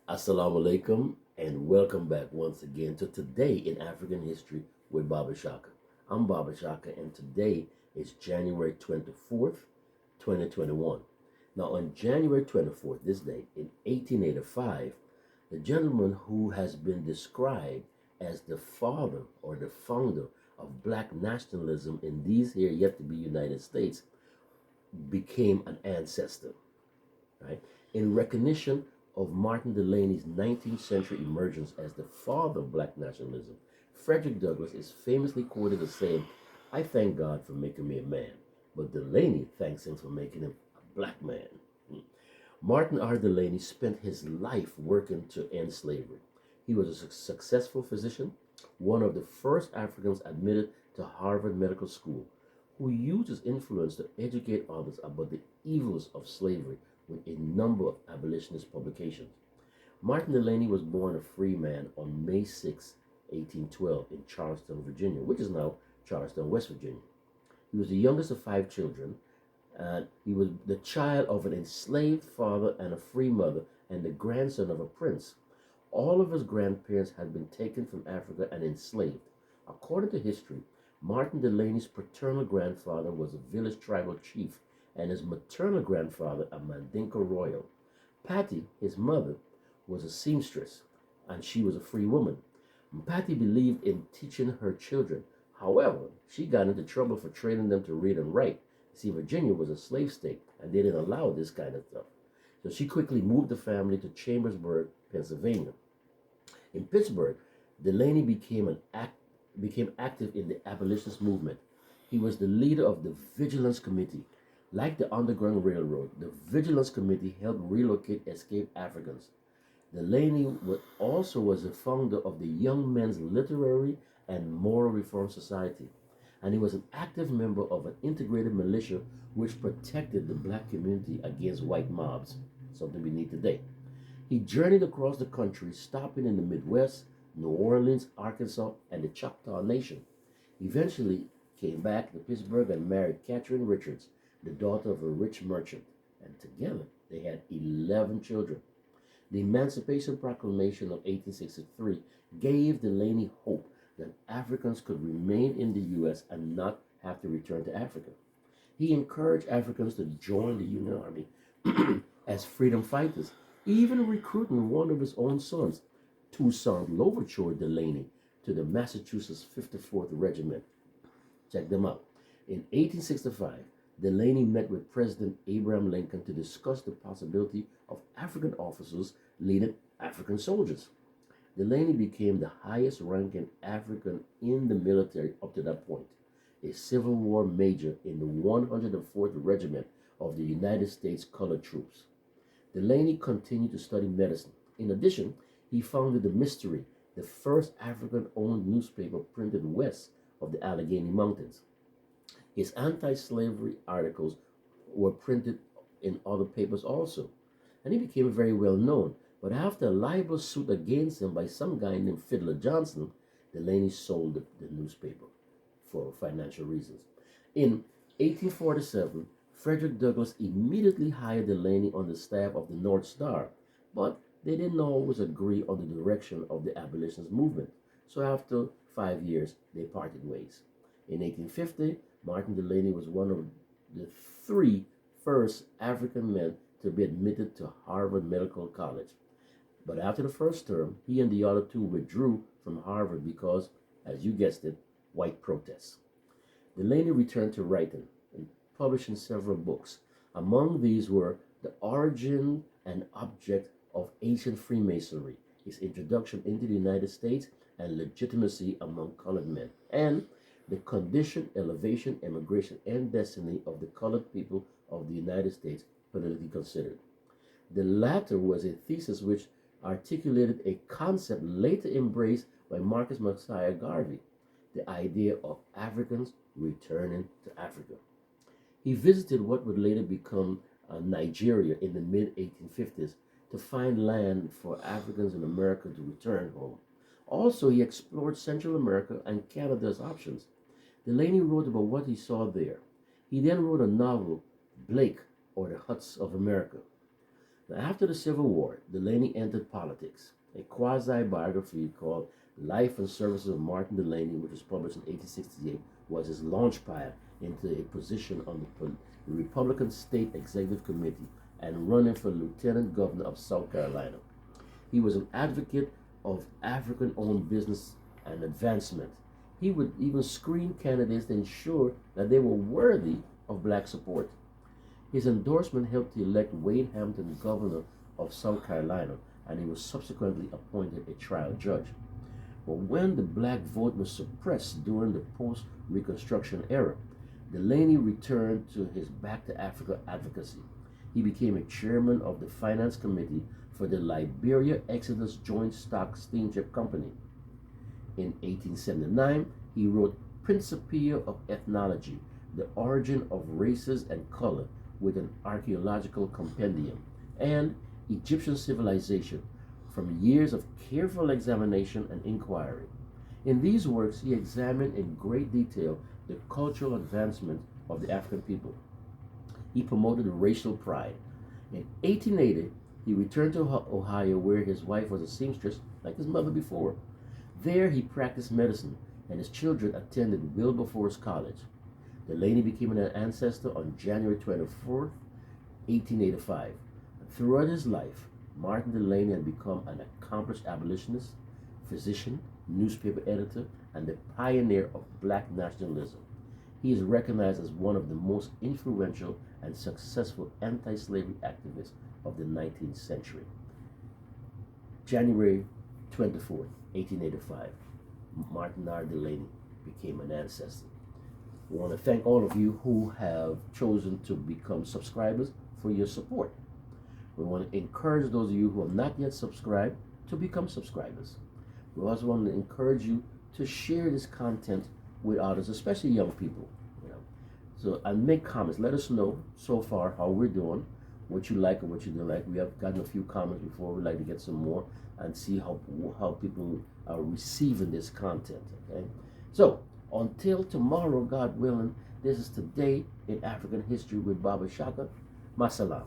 Assalamu alaikum and welcome back once again to Today in African History with Baba Shaka. I'm Baba Shaka and today is January 24th, 2021. Now on January 24th, this day in 1885, the gentleman who has been described as the father or the founder of black nationalism in these here yet to be United States became an ancestor, right? In recognition of Martin Delany's 19th century emergence as the father of black nationalism, Frederick Douglass is famously quoted as saying, "I thank God for making me a man, but Delany thanks him for making him a black man." Martin R. Delany spent his life working to end slavery. He was a successful physician, one of the first Africans admitted to Harvard Medical School, who used his influence to educate others about the evils of slavery with a number of abolitionist publications. Martin Delany was born a free man on May 6, 1812, in Charleston, Virginia, which is now Charleston, West Virginia. He was the youngest of 5 children, and he was the child of an enslaved father and a free mother, and the grandson of a prince. All of his grandparents had been taken from Africa and enslaved. According to history, Martin Delany's paternal grandfather was a village tribal chief, and his maternal grandfather a Mandinka royal. Patty, his mother, was a seamstress, and she was a free woman. Patty believed in teaching her children. However, she got into trouble for training them to read and write. See, Virginia was a slave state, and they didn't allow this kind of stuff. So she quickly moved the family to Chambersburg, Pennsylvania. In Pittsburgh, Delany became active in the abolitionist movement. He was the leader of the Vigilance Committee. Like the Underground Railroad, the Vigilance Committee helped relocate escaped Africans. Delany also was the founder of the Young Men's Literary and Moral Reform Society, and he was an active member of an integrated militia which protected the black community against white mobs, something we need today. He journeyed across the country, stopping in the Midwest, New Orleans, Arkansas, and the Choctaw Nation. Eventually came back to Pittsburgh and married Catherine Richards, the daughter of a rich merchant, and together they had 11 children. The Emancipation Proclamation of 1863 gave Delany hope that Africans could remain in the U.S. and not have to return to Africa. He encouraged Africans to join the Union Army as freedom fighters, even recruiting one of his own sons, Toussaint Louverture Delany, to the Massachusetts 54th Regiment. Check them out. In 1865, Delany met with President Abraham Lincoln to discuss the possibility of African officers leading African soldiers. Delany became the highest ranking African in the military up to that point, a Civil War major in the 104th Regiment of the United States Colored Troops. Delany continued to study medicine. In addition, he founded the Mystery, the first African-owned newspaper printed west of the Allegheny Mountains. His anti-slavery articles were printed in other papers also, and he became very well known. But after a libel suit against him by some guy named Fiddler Johnson, Delany sold the newspaper for financial reasons. In 1847, Frederick Douglass immediately hired Delany on the staff of the North Star, but they didn't always agree on the direction of the abolitionist movement. So after 5 years, they parted ways. In 1850, Martin Delany was one of the three first African men to be admitted to Harvard Medical College. But after the first term, he and the other two withdrew from Harvard because, as you guessed it, white protests. Delany returned to writing and publishing several books. Among these were The Origin and Object of Ancient Freemasonry, his introduction into the United States and legitimacy among colored men, and The Condition, Elevation, Immigration, and Destiny of the Colored People of the United States, Politically Considered. The latter was a thesis which articulated a concept later embraced by Marcus Messiah Garvey, the idea of Africans returning to Africa. He visited what would later become Nigeria in the mid 1850s to find land for Africans in America to return home. Also, he explored Central America and Canada as options. Delany wrote about what he saw there. He then wrote a novel, Blake, or The Huts of America. Now, after the Civil War, Delany entered politics. A quasi-biography called Life and Services of Martin Delany, which was published in 1868, was his launchpad into a position on the Republican State Executive Committee and running for Lieutenant Governor of South Carolina. He was an advocate of African-owned business and advancement. He would even screen candidates to ensure that they were worthy of black support. His endorsement helped to elect Wade Hampton governor of South Carolina, and he was subsequently appointed a trial judge. But when the black vote was suppressed during the post-Reconstruction era, Delany returned to his Back to Africa advocacy. He became a chairman of the Finance Committee for the Liberia Exodus Joint Stock Steamship Company. In 1879, he wrote Principia of Ethnology, The Origin of Races and Color, with an archaeological compendium, and Egyptian Civilization, from years of careful examination and inquiry. In these works, he examined in great detail the cultural advancement of the African people. He promoted racial pride. In 1880, he returned to Ohio, where his wife was a seamstress like his mother before. There, he practiced medicine, and his children attended Wilberforce College. Delany became an ancestor on January 24th, 1885. Throughout his life, Martin Delany had become an accomplished abolitionist, physician, newspaper editor, and the pioneer of black nationalism. He is recognized as one of the most influential and successful anti-slavery activists of the 19th century. January 24th, 1885, Martin R. Delany became an ancestor. I want to thank all of you who have chosen to become subscribers for your support. We want to encourage those of you who have not yet subscribed to become subscribers. We also want to encourage you to share this content with others, especially young people. So, and make comments. Let us know so far how we're doing, what you like and what you don't like. We have gotten a few comments before. We'd like to get some more and see how people are receiving this content. Okay, so until tomorrow, God willing, this is Today in African History with Baba Shaka. Masalam.